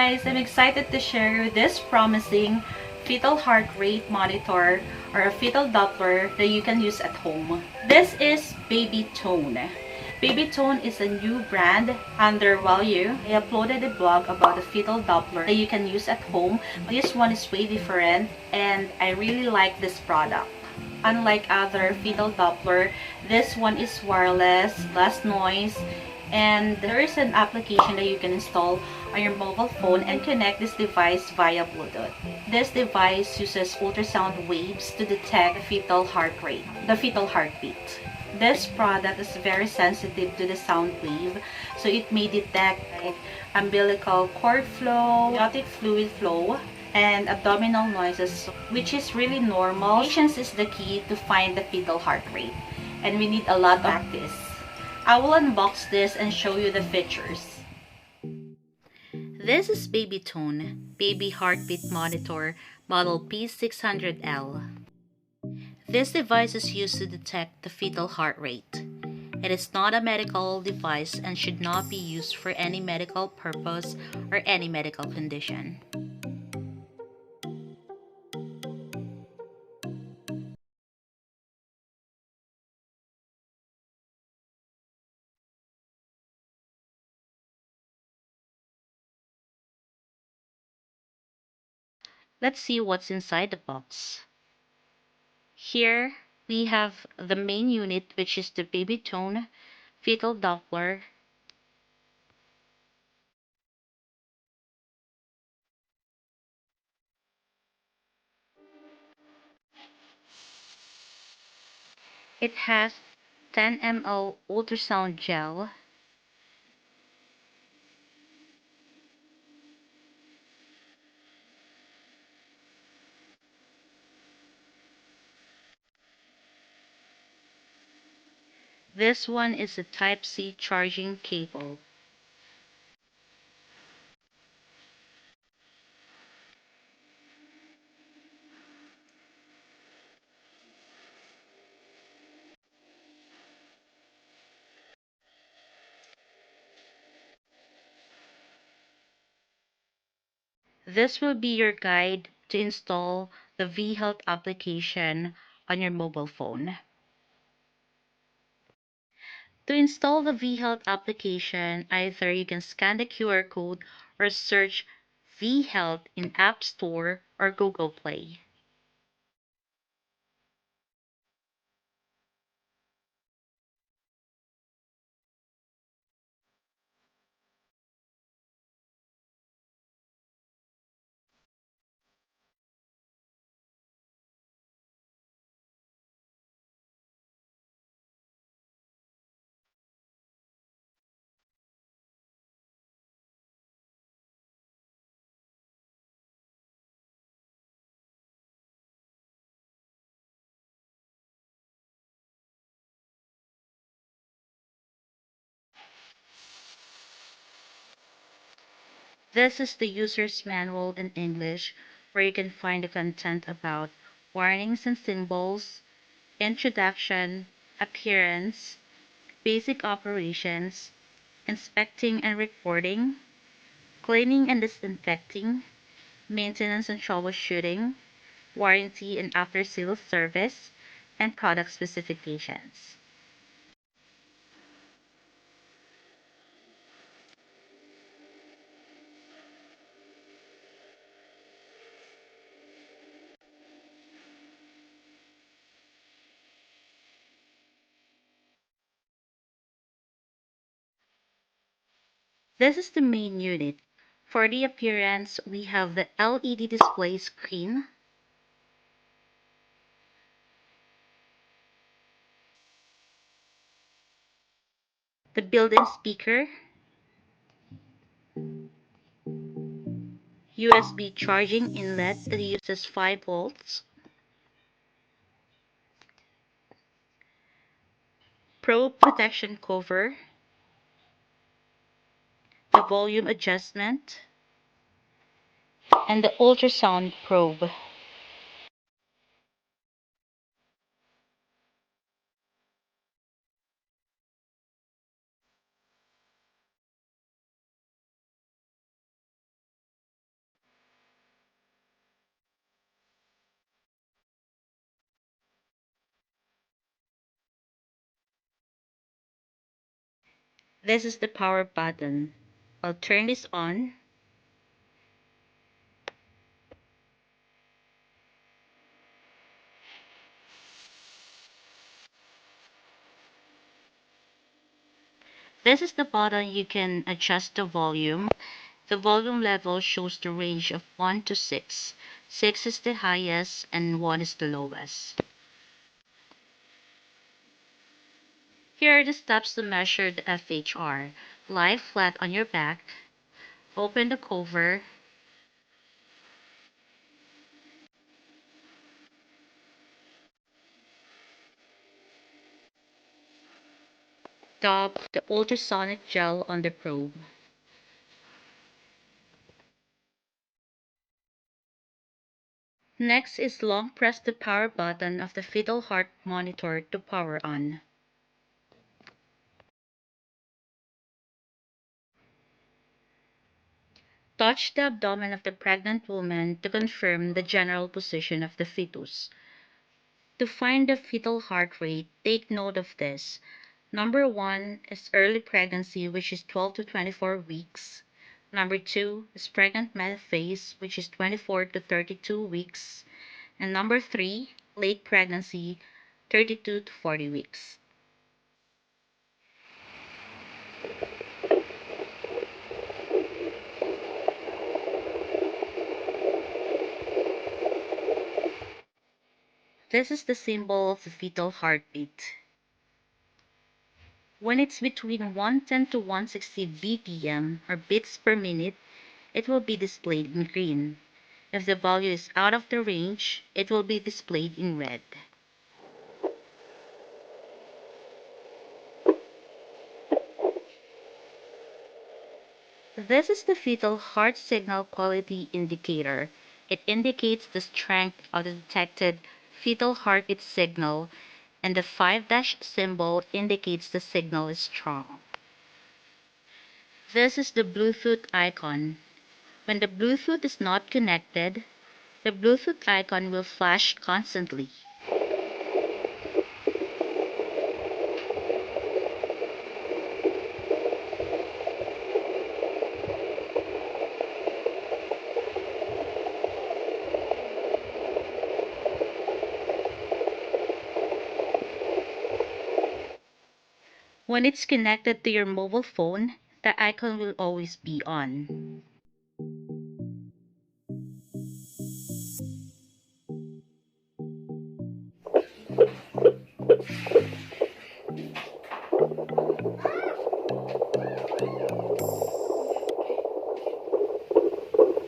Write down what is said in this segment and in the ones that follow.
guys! I'm excited to share you this promising fetal heart rate monitor or a fetal Doppler that you can use at home. This is Baby Tone. Baby Tone is a new brand under YEY. I uploaded a blog about a fetal Doppler that you can use at home. This one is way different and I really like this product. Unlike other fetal Doppler, this one is wireless, less noise, and there is an application that you can install on your mobile phone and connect this device via Bluetooth. This device uses ultrasound waves to detect the fetal heart rate, the fetal heartbeat. This product is very sensitive to the sound wave, so it may detect umbilical cord flow, amniotic fluid flow, and abdominal noises, which is really normal. Patience is the key to find the fetal heart rate, and we need a lot of practice. I will unbox this and show you the features. This is Baby Tone, Baby Heartbeat Monitor, model P600L. This device is used to detect the fetal heart rate. It is not a medical device and should not be used for any medical purpose or any medical condition. Let's see what's inside the box. Here we have the main unit, which is the Baby Tone Fetal Doppler. It has 10 ml ultrasound gel, this one is a Type-C charging cable. This will be your guide to install the Vihealth application on your mobile phone. To install the Vihealth application, either you can scan the QR code or search Vihealth in App Store or Google Play. This is the user's manual in English, where you can find the content about warnings and symbols, introduction, appearance, basic operations, inspecting and reporting, cleaning and disinfecting, maintenance and troubleshooting, warranty and after-sales service, and product specifications. This is the main unit. For the appearance, we have the LED display screen, the built-in speaker, USB charging inlet that uses 5 volts, probe protection cover, the volume adjustment, and the ultrasound probe. This is the power button. I'll turn this on. This is the button you can adjust the volume. The volume level shows the range of 1 to 6. 6 is the highest and 1 is the lowest. Here are the steps to measure the FHR. Lie flat on your back. Open the cover. Dab the ultrasonic gel on the probe. Next is long press the power button of the fetal heart monitor to power on. Touch the abdomen of the pregnant woman to confirm the general position of the fetus. To find the fetal heart rate, take note of this. Number 1 is early pregnancy, which is 12 to 24 weeks. Number 2 is pregnant metaphase, which is 24 to 32 weeks. And number 3, late pregnancy, 32 to 40 weeks. This is the symbol of the fetal heartbeat. When it's between 110 to 160 BPM or beats per minute, it will be displayed in green. If the value is out of the range, it will be displayed in red. This is the fetal heart signal quality indicator. It indicates the strength of the detected fetal heartbeat signal, and the 5- symbol indicates the signal is strong. This is the Bluetooth icon. When the Bluetooth is not connected, the Bluetooth icon will flash constantly. When it's connected to your mobile phone, the icon will always be on.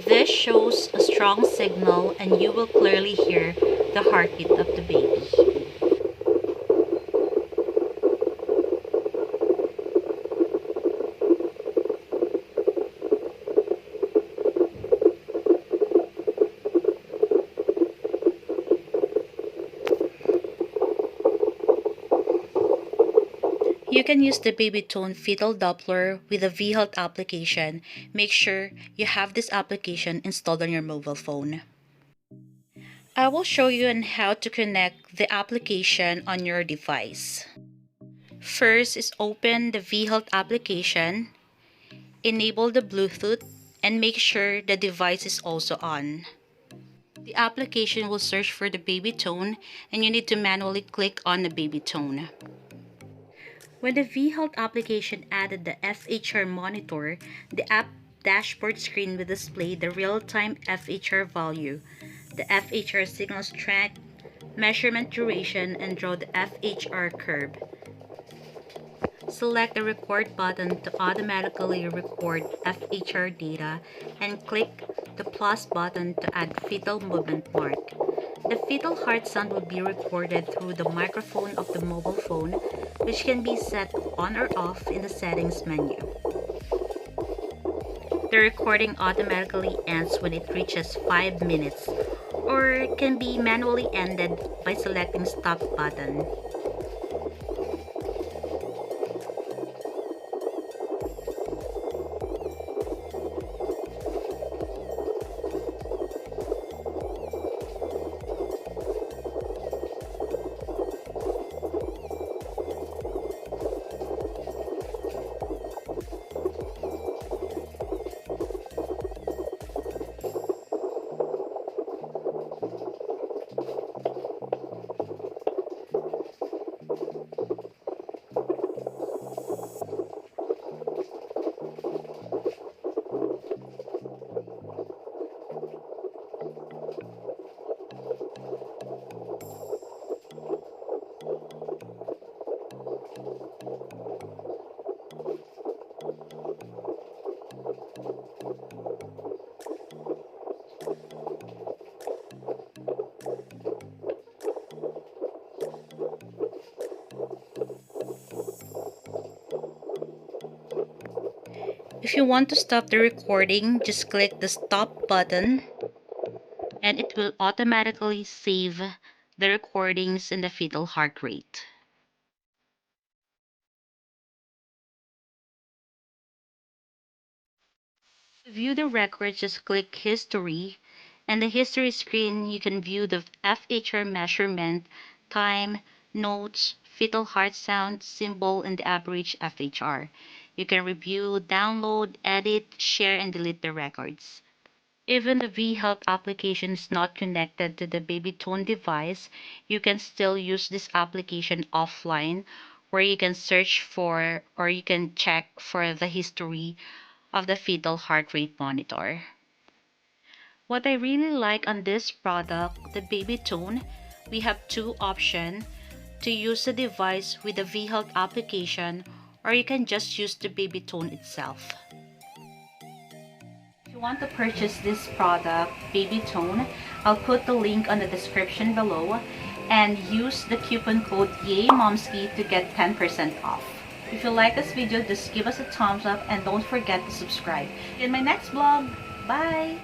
This shows a strong signal and you will clearly hear the heartbeat of the baby. You can use the baby tone fetal Doppler with the Vihealth application. Make sure you have this application installed on your mobile phone. I will show you on how to connect the application on your device. First is open the Vihealth application, enable the Bluetooth, and make sure the device is also on. The application will search for the baby tone and you need to manually click on the baby tone. When the Vihealth application added the FHR monitor, the app dashboard screen will display the real-time FHR value, the FHR signal strength, measurement duration, and draw the FHR curve. Select the record button to automatically record FHR data and click the plus button to add fetal movement mark. The fetal heart sound will be recorded through the microphone of the mobile phone, which can be set on or off in the settings menu. The recording automatically ends when it reaches 5 minutes, or can be manually ended by selecting stop button. If you want to stop the recording, just click the stop button and it will automatically save the recordings in the fetal heart rate. To view the records, just click History, and the History screen you can view the FHR measurement, time, notes, fetal heart sound, symbol, and the average FHR. You can review, download, edit, share, and delete the records. Even the Vihealth application is not connected to the BabyTone device, you can still use this application offline where you can search for or you can check for the history of the fetal heart rate monitor. What I really like on this product, the BabyTone, we have two options to use the device with the Vihealth application, or you can just use the BabyTone itself. If you want to purchase this product, BabyTone, I'll put the link on the description below and use the coupon code YEY Momskie to get 10% off. If you like this video, just give us a thumbs up and don't forget to subscribe. In my next vlog, bye!